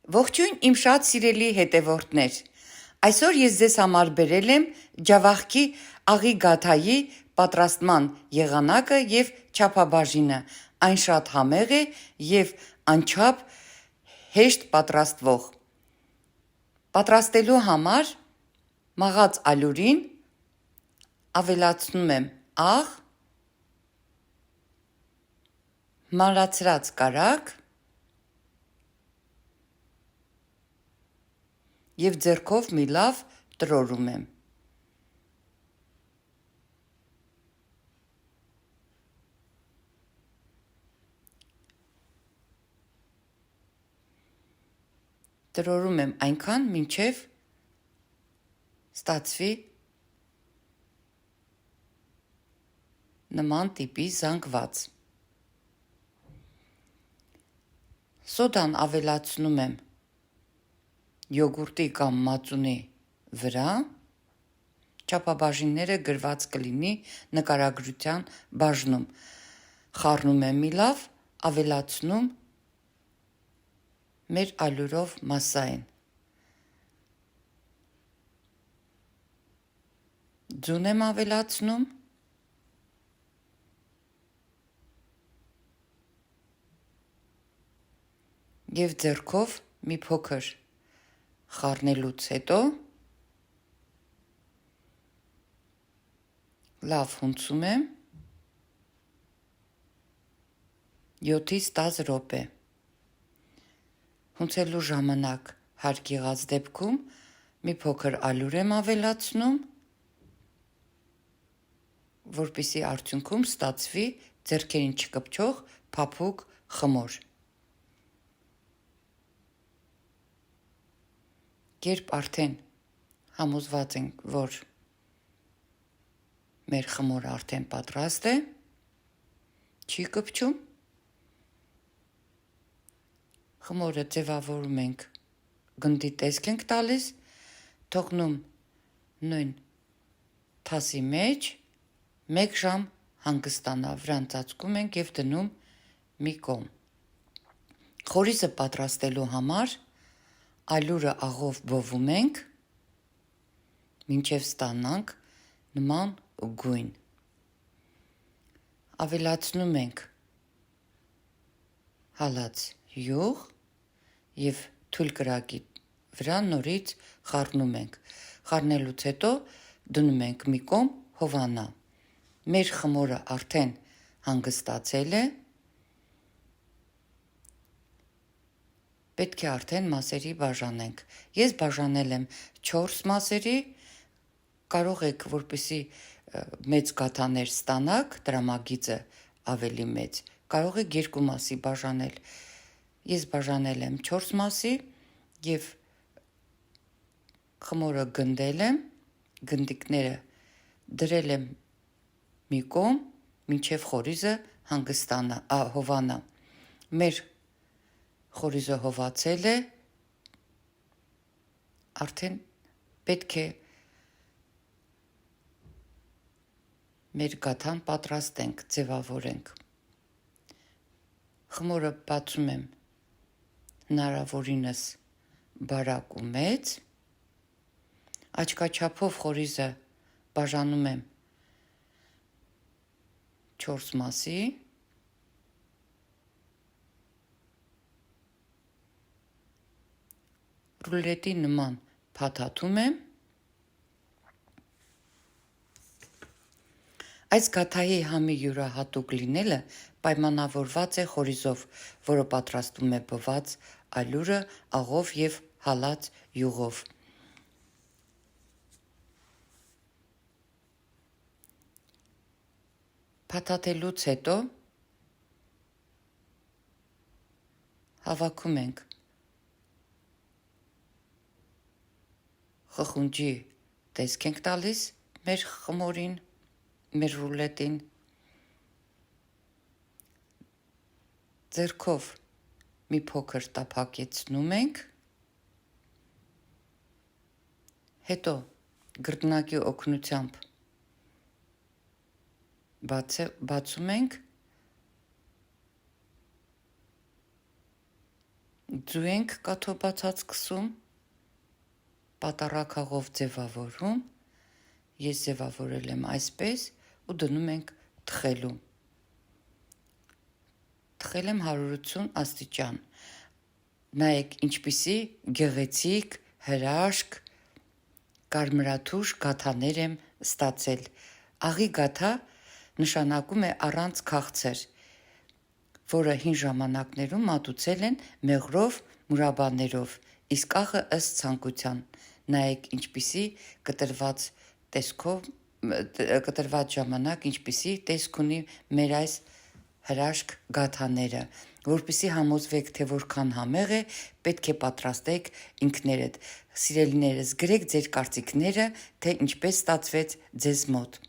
Ողջույն իմ շատ սիրելի հետևորդներ, այսօր ես ձեզ համար բերել եմ ջավախքի աղի գաթայի պատրաստման եղանակը և չափաբաժինը, այն շատ համեղ է և անչափ հեշտ պատրաստվող։ Պատրաստելու համար մաղած ալյուրին ավելացնում եմ աղ, մանրացրած կարագ և ձեռքով մի լավ տրորում եմ։ Տրորում եմ այնքան, մինչև ստացվի նման տիպի զանգված։ Սոդան ավելացնում եմ յոգուրտի կամ մածունի վրա, չափաբաժինները գրված կլինի նկարագրության բաժնում, խառնում եմ մի լավ, ավելացնում մեր ալյուրով մասսային։ Ձուն եմ ավելացնում և ձեռքով մի փոքր խառնելուց հետո լավ հունցում եմ 7-ից 10 րոպե։ Հունցելու ժամանակ հարկ եղած դեպքում մի փոքր ալյուր եմ ավելացնում, որպեսզի արդյունքում ստացվի ձեռքերին չկպչող փափուկ խմոր։ Երբ արդեն համոզված ենք, որ մեր խմորը արդեն պատրաստ է, չի կպչում, խմորը ձևավորում ենք, գնդի տեսք ենք տալիս, թողնում նույն թասի մեջ 1 ժամ հանգստանա, վրան ծածկում ենք և դնում մի կողմ։ Խորիզը պատրաստելու համար ալյուրը աղով բովում ենք, մինչև ստանանք նման գույն։ Ավելացնում ենք հալած յուղ և թույլ կրակի վրա նորից խառնում ենք։ Խառնելուց հետո դնում ենք մի կողմ հովանա։ Մեր խմորը արդեն հանգստացել է, պետք է արդեն մասերի բաժանենք։ Ես բաժանել եմ 4 մասերի, կարող եք, որպեսզի մեծ գաթաներ ստանաք, տրամագիծը ավելի մեծ, կարող եք 2 մասի բաժանել։ Ես բաժանել եմ 4 մասի և խմորը գնդել եմ, գնդիկները դրել եմ մի կողմ, մինչև խորիզը հովանա։ Մեր խորիզը հովացել է, արդեն պետք է մեր գաթան պատրաստենք, ձևավորենք։ Խմորը բացում եմ հնարավորինս բարակ ու մեծ, աչքաչափով խորիզը բաժանում եմ 4 մասի, ռուլետի նման փաթաթում եմ։ Այս գաթայի համի յուրահատուկ լինելը պայմանավորված է խորիզով, որը պատրաստվում է բված ալյուրը, աղով և հալած յուղով։ Փաթաթելուց հետո հավաքում ենք խխունջի տեսք ենք տալիս մեր խմորին, մեր ռուլետին, ձեռքով մի փոքր տափակեցնում ենք, հետո գրտնակի օգնությամբ բացում ենք Ձու ենք կաթո բացածկսում, պատառաքաղով ձևավորում, ես ձևավորել եմ այսպես ու դնում ենք թխելու։ Թխել եմ 180 աստիճան։ Նայեք ինչպիսի գեղեցիկ, հրաշք, կարմրաթուր գաթաներ եմ ստացել։ Աղի գաթա նշանակում է առանց քաղցր, որը հին ժամանակներում մատուցել են մեղրով, մուրաբաներով, իսկ աղը ըստ ցանկության։ Նայեք ինչպիսի կտրված ժամանակ ինչպիսի տեսք ունի մեր այս հրաշք գաթաները, որպեսզի համոզվեք, թե որքան համեղ է, պետք է պատրաստեք ինքներդ։ Սիրելիներս, գրեք ձեր կարծիքները, թե ինչպես ստացվեց ձեզ մոտ։